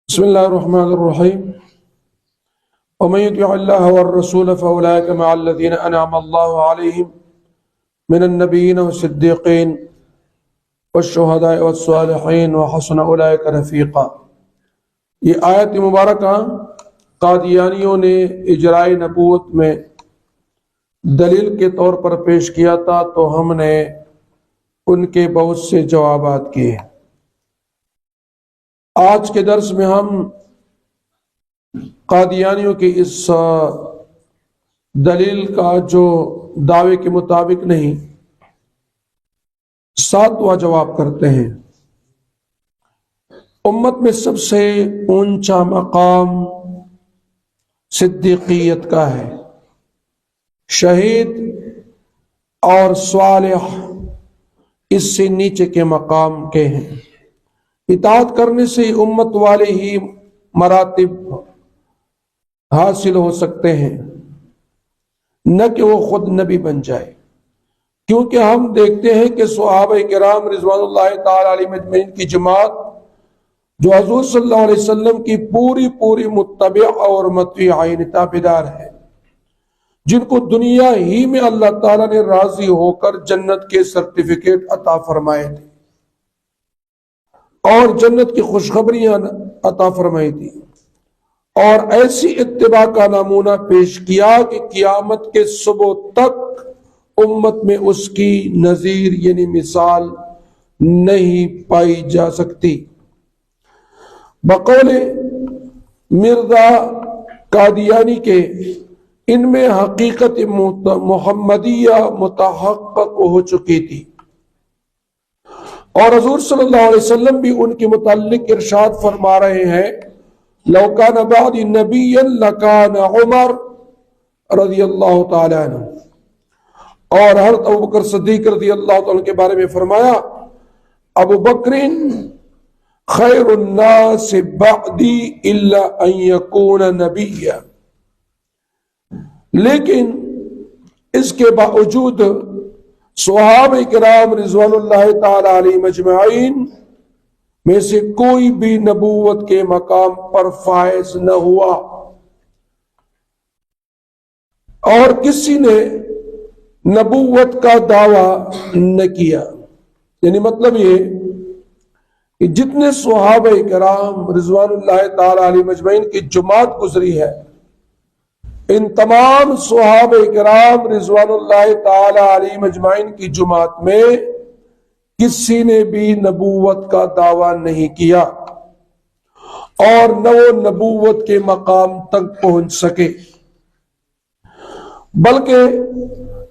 بسم الله الرحمن الرحيم ومن يطع الله والرسول فأولئك مع الذين أنعم الله عليهم من النبيين والصديقين والشهداء والصالحين وحسن أولئك رفيقا۔ یہ آیت مبارکہ قادیانیوں نے اجرائے نبوت میں دلیل کے طور پر پیش کیا تھا، تو ہم نے ان کے بہت سے جوابات کیے۔ آج کے درس میں ہم قادیانیوں کی اس دلیل کا جو دعوے کے مطابق نہیں، 7واں جواب کرتے ہیں۔ امت میں سب سے اونچا مقام صدیقیت کا ہے، شہید اور صالح اس سے نیچے کے مقام کے ہیں۔ اطاعت کرنے سے امت والے ہی مراتب حاصل ہو سکتے ہیں، نہ کہ وہ خود نبی بن جائے، کیونکہ ہم دیکھتے ہیں کہ صحابہ کرام رضوان اللہ تعالی علیہم اجمعین کی جماعت جو حضور صلی اللہ علیہ وسلم کی پوری متبع اور مطیعین تابعدار ہے، جن کو دنیا ہی میں اللہ تعالیٰ نے راضی ہو کر جنت کے سرٹیفکیٹ عطا فرمائے تھے اور جنت کی خوشخبریاں عطا فرمائی تھی، اور ایسی اتباع کا نمونہ پیش کیا کہ قیامت کے صبح تک امت میں اس کی نظیر یعنی مثال نہیں پائی جا سکتی۔ بقول مرزا قادیانی کے ان میں حقیقت محمدیہ متحقق ہو چکی تھی، اور حضور صلی اللہ علیہ وسلم بھی ان کے متعلق ارشاد فرما رہے ہیں، لو کان بعدی نبیا لکان عمر رضی اللہ تعالی عنہ، اور حضرت ابوبکر صدیق رضی اللہ تعالی عنہ کے بارے میں فرمایا، ابو بکر خیر الناس بعدی الا ان یکون نبیا۔ لیکن اس کے باوجود صحابہ کرام رضوان اللہ تعالی علیہم اجمعین میں سے کوئی بھی نبوت کے مقام پر فائز نہ ہوا، اور کسی نے نبوت کا دعویٰ نہ کیا۔ یعنی مطلب یہ کہ جتنے صحابہ کرام رضوان اللہ تعالی علیہم اجمعین کی جماعت گزری ہے، ان تمام صحابہ کرام رضوان اللہ تعالی علیہم اجمعین کی جماعت میں کسی نے بھی نبوت کا دعویٰ نہیں کیا، اور نہ وہ نبوت کے مقام تک پہنچ سکے، بلکہ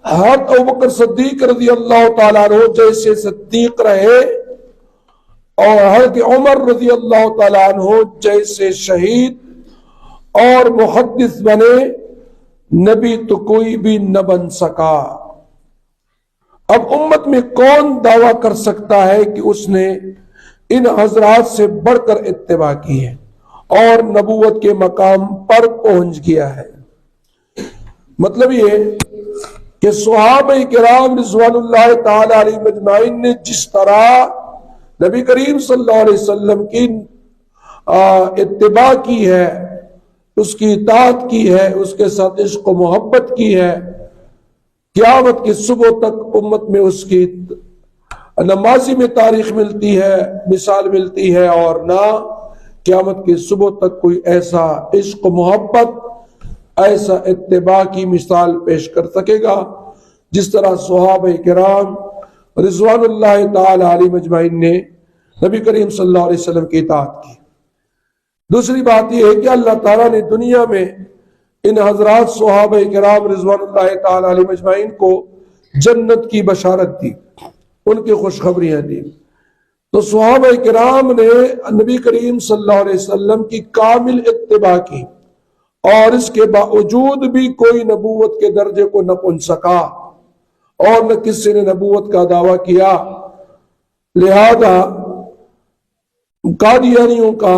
حضرت ابوبکر صدیق رضی اللہ تعالیٰ عنہ جیسے صدیق رہے، اور حضرت عمر رضی اللہ تعالیٰ عنہ جیسے شہید اور محدث بنے، نبی تو کوئی بھی نہ بن سکا۔ اب امت میں کون دعویٰ کر سکتا ہے کہ اس نے ان حضرات سے بڑھ کر اتباع کی ہے اور نبوت کے مقام پر پہنچ گیا ہے؟ مطلب یہ کہ صحابہ کرام رضوان اللہ تعالی علیہم اجمعین نے جس طرح نبی کریم صلی اللہ علیہ وسلم کی اتباع کی ہے، اس کی اطاعت کی ہے، اس کے ساتھ عشق و محبت کی ہے، قیامت کی صبح تک امت میں اس کی نہ ماضی میں تاریخ ملتی ہے، مثال ملتی ہے، اور نہ قیامت کی صبح تک کوئی ایسا عشق و محبت، ایسا اتباع کی مثال پیش کر سکے گا جس طرح صحابہ کرام رضوان اللہ تعالی علیہم اجمعین نے نبی کریم صلی اللہ علیہ وسلم کی اطاعت کی۔ دوسری بات یہ ہے کہ اللہ تعالیٰ نے دنیا میں ان حضرات صحابہ کرام رضوان اللہ تعالی علیہم اجمعین کو جنت کی بشارت دی، ان کی خوشخبریاں دی، تو صحابہ کرام نے نبی کریم صلی اللہ علیہ وسلم کی کامل اتباع کی، اور اس کے باوجود بھی کوئی نبوت کے درجے کو نہ پہنچ سکا، اور نہ کسی نے نبوت کا دعویٰ کیا۔ لہذا قادیانیوں کا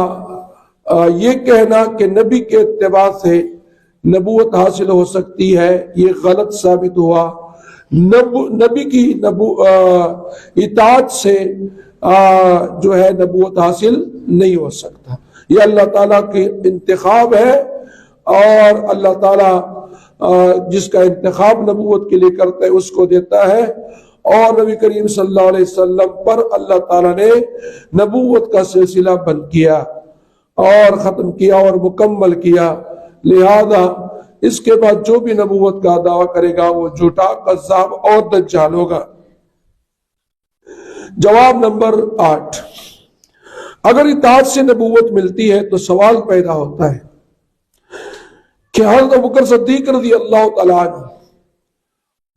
یہ کہنا کہ نبی کے اتباع سے نبوت حاصل ہو سکتی ہے، یہ غلط ثابت ہوا۔ نبی کی اطاعت سے جو ہے نبوت حاصل نہیں ہو سکتا۔ یہ اللہ تعالیٰ کی انتخاب ہے، اور اللہ تعالیٰ جس کا انتخاب نبوت کے لیے کرتا ہے اس کو دیتا ہے، اور نبی کریم صلی اللہ علیہ وسلم پر اللہ تعالیٰ نے نبوت کا سلسلہ بند کیا اور ختم کیا اور مکمل کیا، لہذا اس کے بعد جو بھی نبوت کا دعویٰ کرے گا وہ جھوٹا، کذاب اور دجال ہوگا۔ جواب نمبر 8، اگر اطاعت سے نبوت ملتی ہے تو سوال پیدا ہوتا ہے کہ حضرت ابوبکر صدیق رضی اللہ تعالیٰ عنہ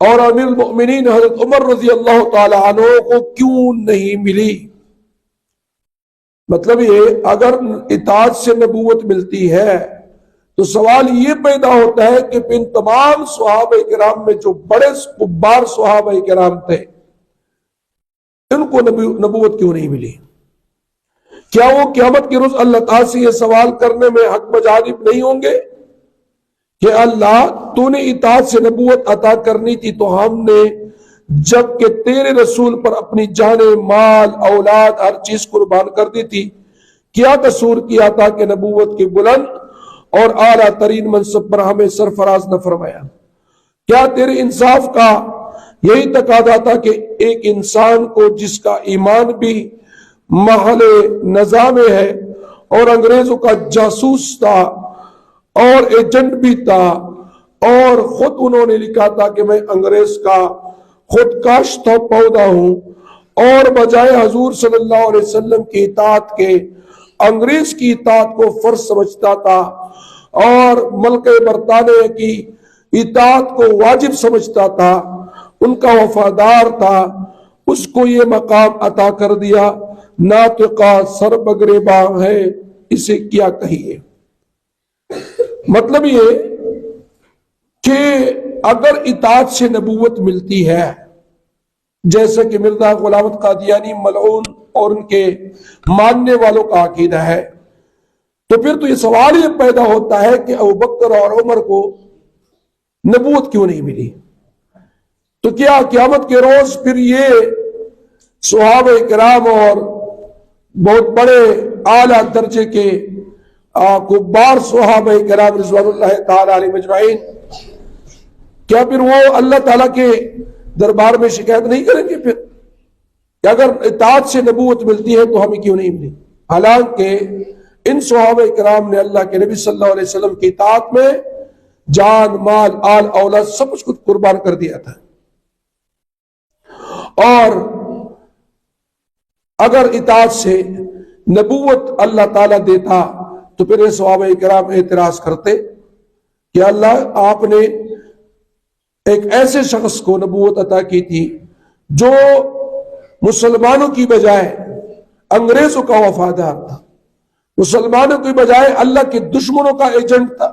اور امیر المؤمنین حضرت عمر رضی اللہ تعالیٰ عنہ کو کیوں نہیں ملی؟ مطلب یہ، اگر اطاعت سے نبوت ملتی ہے تو سوال یہ پیدا ہوتا ہے کہ ان تمام صحابہ کرام میں جو بڑے کبار صحابہ کرام تھے ان کو نبوت کیوں نہیں ملی؟ کیا وہ قیامت کے روز اللہ تعالیٰ سے یہ سوال کرنے میں حق بجانب نہیں ہوں گے کہ اللہ تو نے اطاعت سے نبوت عطا کرنی تھی تو ہم نے جبکہ تیرے رسول پر اپنی جانیں، مال، اولاد، ہر چیز قربان کر دی تھی، کیا قصور کیا تھا کہ نبوت کے بلند اور اعلیٰ ترین منصب پر ہمیں سرفراز نہ فرمایا؟ کیا تیرے انصاف کا یہی تقاضا تھا کہ ایک انسان کو جس کا ایمان بھی محل نظام ہے اور انگریزوں کا جاسوس تھا اور ایجنٹ بھی تھا، اور خود انہوں نے لکھا تھا کہ میں انگریز کا خود کاشتہ پودا ہوں، اور بجائے حضور صلی اللہ علیہ وسلم کی اطاعت کے انگریز کی اطاعت کو فرض سمجھتا تھا اور ملک برطانیہ کی اطاعت کو واجب سمجھتا تھا، ان کا وفادار تھا، اس کو یہ مقام عطا کر دیا، ناطقہ سر بگریباں ہے، اسے کیا کہیے؟ مطلب یہ کہ اگر اطاعت سے نبوت ملتی ہے، جیسے کہ مرزا غلام احمد قادیانی ملعون اور ان کے ماننے والوں کا عقیدہ ہے، تو پھر تو یہ سوال یہ پیدا ہوتا ہے کہ ابوبکر اور عمر کو نبوت کیوں نہیں ملی؟ تو کیا قیامت کے روز پھر یہ صحابہ کرام اور بہت بڑے اعلیٰ درجے کے کبار صحابہ کرام رضوان اللہ تعالی علیہم اجمعین، کیا پھر وہ اللہ تعالیٰ کے دربار میں شکایت نہیں کریں گے پھر کہ اگر اطاعت سے نبوت ملتی ہے تو ہمیں کیوں نہیں ملی؟ حالانکہ ان صحابہ کرام نے اللہ کے نبی صلی اللہ علیہ وسلم کی اطاعت میں جان، مال، آل، اولاد سب کچھ قربان کر دیا تھا، اور اگر اطاعت سے نبوت اللہ تعالیٰ دیتا تو پھر یہ صحابہ کرام اعتراض کرتے کہ اللہ آپ نے ایک ایسے شخص کو نبوت عطا کی تھی جو مسلمانوں کی بجائے انگریزوں کا وفادار تھا، مسلمانوں کی بجائے اللہ کے دشمنوں کا ایجنٹ تھا،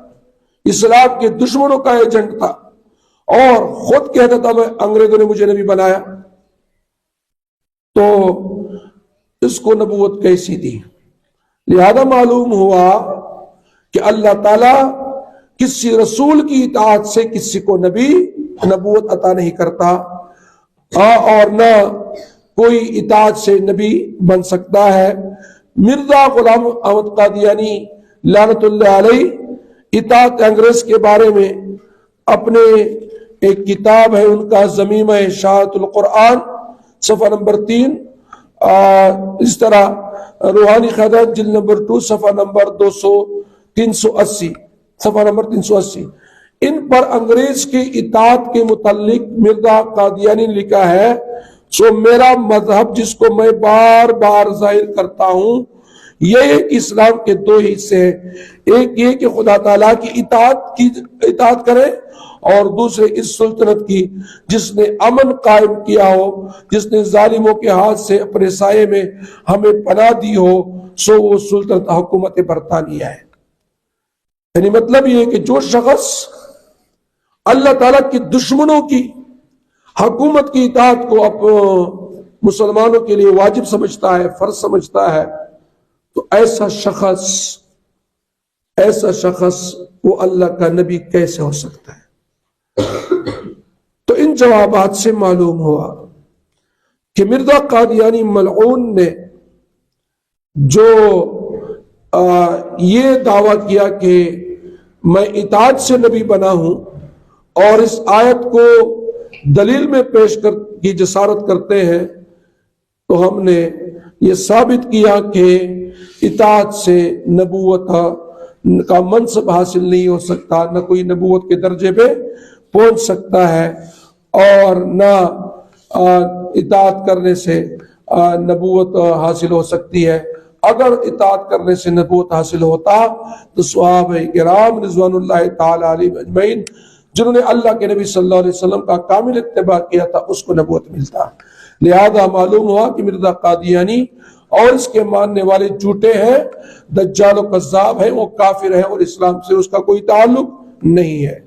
اسلام کے دشمنوں کا ایجنٹ تھا، اور خود کہتا تھا میں انگریزوں نے مجھے نبی بنایا، تو اس کو نبوت کیسی دی؟ لہذا معلوم ہوا کہ اللہ تعالیٰ کسی رسول کی اطاعت سے کسی کو نبوت عطا نہیں کرتا، اور نہ کوئی اطاعت سے نبی بن سکتا ہے۔ مرزا غلام احمد قادیانی لعنت اللہ علیہ اطاعت انگریز کے بارے میں اپنے ایک کتاب ہے ان کا ضمیمہ اشاعت القرآن صفحہ نمبر 3، اس طرح روحانی خیرات جلد نمبر 2 صفحہ نمبر 380 صفحہ نمبر 380، ان پر انگریز کی اطاعت کے متعلق مرزا قادیانی نے لکھا ہے، سو میرا مذہب جس کو میں بار بار ظاہر کرتا ہوں یہ ایک اسلام کے 2 حصے ہیں، ایک یہ کہ خدا تعالیٰ کی اطاعت کرے، اور دوسرے اس سلطنت کی جس نے امن قائم کیا ہو، جس نے ظالموں کے ہاتھ سے اپنے سائے میں ہمیں پناہ دی ہو، سو وہ سلطنت حکومت برطانیہ ہے۔ یعنی مطلب یہ کہ جو شخص اللہ تعالیٰ کی دشمنوں کی حکومت کی اطاعت کو مسلمانوں کے لیے واجب سمجھتا ہے، فرض سمجھتا ہے، تو ایسا شخص وہ اللہ کا نبی کیسے ہو سکتا ہے؟ تو ان جوابات سے معلوم ہوا کہ مرزا قادیانی ملعون نے جو یہ دعویٰ کیا کہ میں اطاعت سے نبی بنا ہوں، اور اس آیت کو دلیل میں پیش کی جسارت کرتے ہیں، تو ہم نے یہ ثابت کیا کہ اطاعت سے نبوت کا منصب حاصل نہیں ہو سکتا، نہ کوئی نبوت کے درجے پہ پہنچ سکتا ہے، اور نہ اطاعت کرنے سے نبوت حاصل ہو سکتی ہے۔ اگر اطاعت کرنے سے نبوت حاصل ہوتا تو صحابہ کرام رضوان اللہ تعالی علیہم اجمعین، جنہوں نے اللہ کے نبی صلی اللہ علیہ وسلم کا کامل اتباع کیا تھا، اس کو نبوت ملتا۔ لہذا معلوم ہوا کہ مرزا قادیانی اور اس کے ماننے والے جھوٹے ہیں، دجال و کذاب ہیں، وہ کافر ہیں، اور اسلام سے اس کا کوئی تعلق نہیں ہے۔